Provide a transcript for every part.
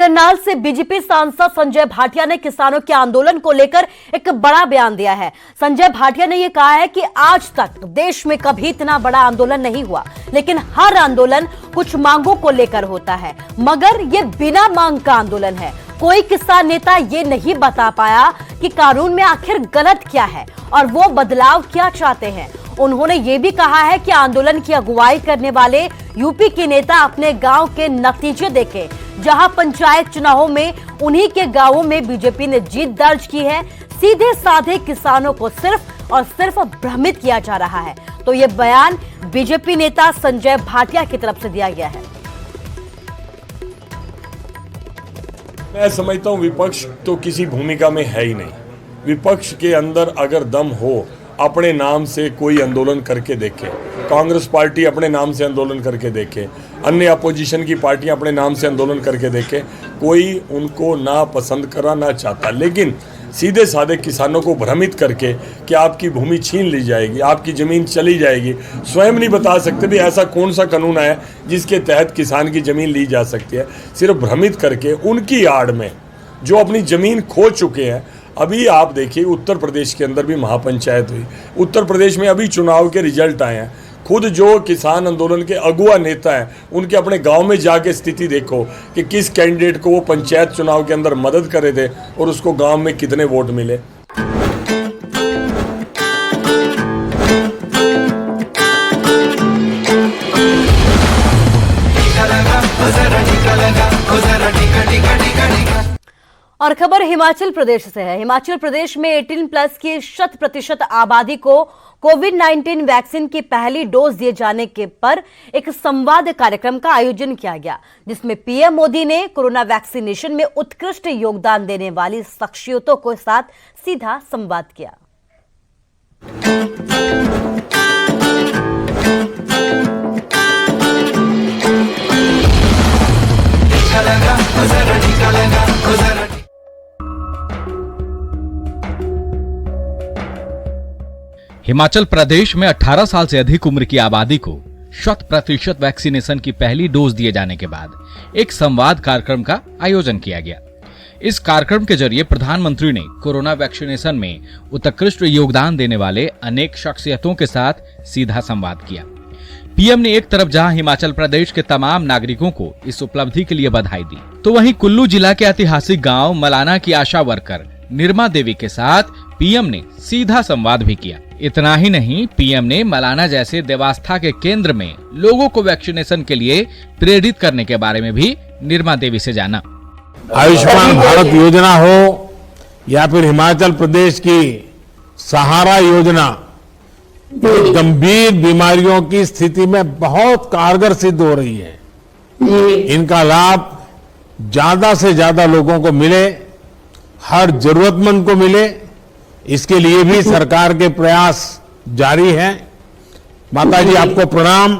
करनाल से बीजेपी सांसद संजय भाटिया ने किसानों के आंदोलन को लेकर एक बड़ा बयान दिया है। संजय भाटिया ने यह कहा है कि आज तक देश में कभी इतना बड़ा आंदोलन नहीं हुआ, लेकिन हर आंदोलन कुछ मांगों को लेकर होता है, मगर यह बिना मांग का आंदोलन है। कोई किसान नेता ये नहीं बता पाया कि कानून में आखिर गलत क्या है और वो बदलाव क्या चाहते हैं। उन्होंने ये भी कहा है कि आंदोलन की अगुवाई करने वाले यूपी के नेता अपने गांव के नतीजे देखें, जहां पंचायत चुनावों में उन्हीं के गांवों में बीजेपी ने जीत दर्ज की है। सीधे साधे किसानों को सिर्फ और सिर्फ भ्रमित किया जा रहा है। तो यह बयान बीजेपी नेता संजय भाटिया की तरफ से दिया गया है। मैं समझता हूं विपक्ष तो किसी भूमिका में है ही नहीं। विपक्ष के अंदर अगर दम हो, अपने नाम से कोई आंदोलन करके देखे, कांग्रेस पार्टी अपने नाम से आंदोलन करके देखे, अन्य अपोजिशन की पार्टियां अपने नाम से आंदोलन करके देखे, कोई उनको ना पसंद करा ना चाहता। लेकिन सीधे साधे किसानों को भ्रमित करके कि आपकी भूमि छीन ली जाएगी, आपकी ज़मीन चली जाएगी, स्वयं नहीं बता सकते भी ऐसा कौन सा कानून है जिसके तहत किसान की ज़मीन ली जा सकती है। सिर्फ भ्रमित करके उनकी आड़ में जो अपनी ज़मीन खो चुके हैं। अभी आप देखिए उत्तर प्रदेश के अंदर भी महापंचायत हुई, उत्तर प्रदेश में अभी चुनाव के रिजल्ट आए हैं। खुद जो किसान आंदोलन के अगुआ नेता हैं, उनके अपने गांव में जाके स्थिति देखो कि किस कैंडिडेट को वो पंचायत चुनाव के अंदर मदद करे थे और उसको गांव में कितने वोट मिले। और खबर हिमाचल प्रदेश से है। हिमाचल प्रदेश में 18+ की 100% आबादी को कोविड-19 वैक्सीन की पहली डोज दिए जाने के पर एक संवाद कार्यक्रम का आयोजन किया गया, जिसमें पीएम मोदी ने कोरोना वैक्सीनेशन में उत्कृष्ट योगदान देने वाली शख्सियतों के साथ सीधा संवाद किया। हिमाचल प्रदेश में 18 साल से अधिक उम्र की आबादी को 100% वैक्सीनेशन की पहली डोज दिए जाने के बाद एक संवाद कार्यक्रम का आयोजन किया गया। इस कार्यक्रम के जरिए प्रधानमंत्री ने कोरोना वैक्सीनेशन में उत्कृष्ट योगदान देने वाले अनेक शख्सियतों के साथ सीधा संवाद किया। पीएम ने एक तरफ जहां हिमाचल प्रदेश के तमाम नागरिकों को इस उपलब्धि के लिए बधाई दी, तो वहीं कुल्लू जिला के ऐतिहासिक गांव मलाना की आशा वर्कर निर्मा देवी के साथ पीएम ने सीधा संवाद भी किया। इतना ही नहीं, पीएम ने मलाना जैसे देवास्था के केंद्र में लोगों को वैक्सीनेशन के लिए प्रेरित करने के बारे में भी निर्मा देवी से जाना। आयुष्मान भारत योजना हो या फिर हिमाचल प्रदेश की सहारा योजना, गंभीर बीमारियों की स्थिति में बहुत कारगर सिद्ध हो रही है। इनका लाभ ज्यादा से ज्यादा लोगों को मिले, हर जरूरतमंद को मिले, इसके लिए भी सरकार के प्रयास जारी हैं। माता जी आपको प्रणाम।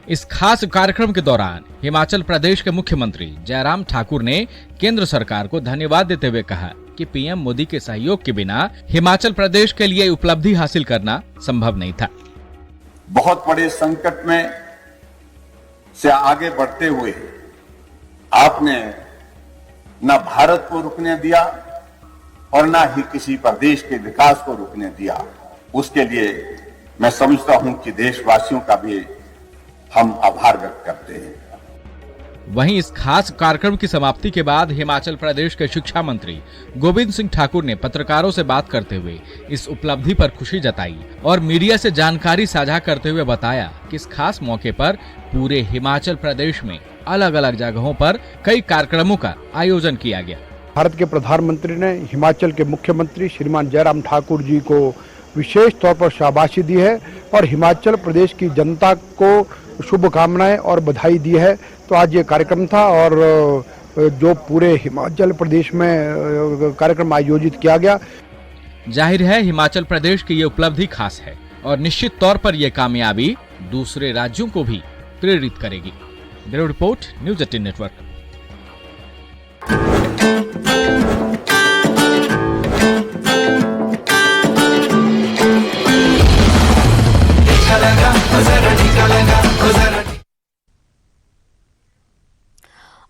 इस खास कार्यक्रम के दौरान हिमाचल प्रदेश के मुख्यमंत्री जयराम ठाकुर ने केंद्र सरकार को धन्यवाद देते हुए कहा कि पीएम मोदी के सहयोग के बिना हिमाचल प्रदेश के लिए उपलब्धि हासिल करना संभव नहीं था। बहुत बड़े संकट में से आगे बढ़ते हुए आपने न भारत को रुकने दिया और ना ही किसी प्रदेश के विकास को रुकने दिया। उसके लिए मैं समझता हूं कि देशवासियों का भी हम आभार व्यक्त करते हैं। वहीं इस खास कार्यक्रम की समाप्ति के बाद हिमाचल प्रदेश के शिक्षा मंत्री गोविंद सिंह ठाकुर ने पत्रकारों से बात करते हुए इस उपलब्धि पर खुशी जताई और मीडिया से जानकारी साझा करते हुए बताया कि इस खास मौके पर पूरे हिमाचल प्रदेश में अलग अलग जगहों पर कई कार्यक्रमों का आयोजन किया गया। भारत के प्रधानमंत्री ने हिमाचल के मुख्यमंत्री श्रीमान जयराम ठाकुर जी को विशेष तौर पर शाबाशी दी है और हिमाचल प्रदेश की जनता को शुभकामनाएं और बधाई दी है। तो आज ये कार्यक्रम था और जो पूरे हिमाचल प्रदेश में कार्यक्रम आयोजित किया गया। जाहिर है हिमाचल प्रदेश की ये उपलब्धि खास है और निश्चित तौर पर यह कामयाबी दूसरे राज्यों को भी प्रेरित करेगी। Bureau report, news 18 network.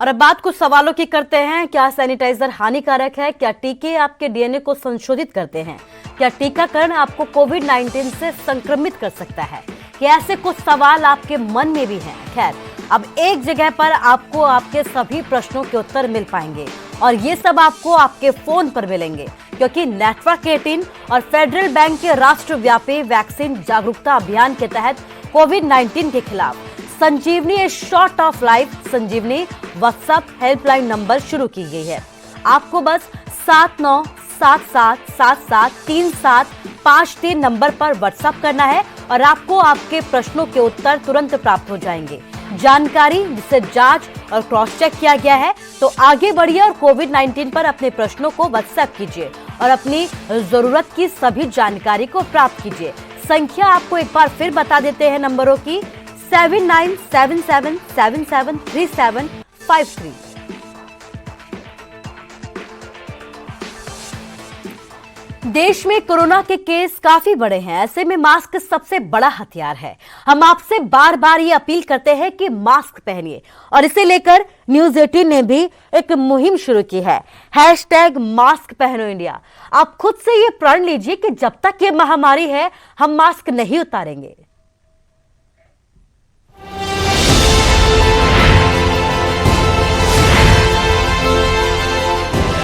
और अब बात कुछ सवालों की करते हैं। क्या सैनिटाइजर हानिकारक है? क्या टीके आपके डीएनए को संशोधित करते हैं? क्या टीकाकरण आपको कोविड-19 से संक्रमित कर सकता है? कि ऐसे कुछ सवाल आपके मन में भी हैं। खैर, अब एक जगह पर आपको आपके सभी प्रश्नों के उत्तर मिल पाएंगे और ये सब आपको आपके फोन पर मिलेंगे, क्योंकि नेटवर्क 18 और फेडरल बैंक के राष्ट्रव्यापी वैक्सीन जागरूकता अभियान के तहत कोविड-19 के खिलाफ Sanjeevani a shot of life Sanjeevani WhatsApp helpline number शुरू की गई है। आपको बस 7977773753 नंबर पर व्हाट्सएप करना है और आपको आपके प्रश्नों के उत्तर तुरंत प्राप्त हो जाएंगे। जानकारी जिसे जांच और क्रॉस चेक किया गया है, तो आगे बढ़िए और कोविड-19 पर अपने प्रश्नों को व्हाट्सएप कीजिए और अपनी जरूरत की सभी जानकारी को प्राप्त कीजिए। संख्या आपको एक बार फिर बता देते हैं नंबरों की 7977773753। देश में कोरोना के केस काफी बड़े हैं, ऐसे में मास्क सबसे बड़ा हथियार है। हम आपसे बार बार ये अपील करते हैं कि मास्क पहनिए और इसे लेकर न्यूज 18 ने भी एक मुहिम शुरू की है, #मास्क पहनो इंडिया। आप खुद से ये प्रण लीजिए कि जब तक ये महामारी है हम मास्क नहीं उतारेंगे।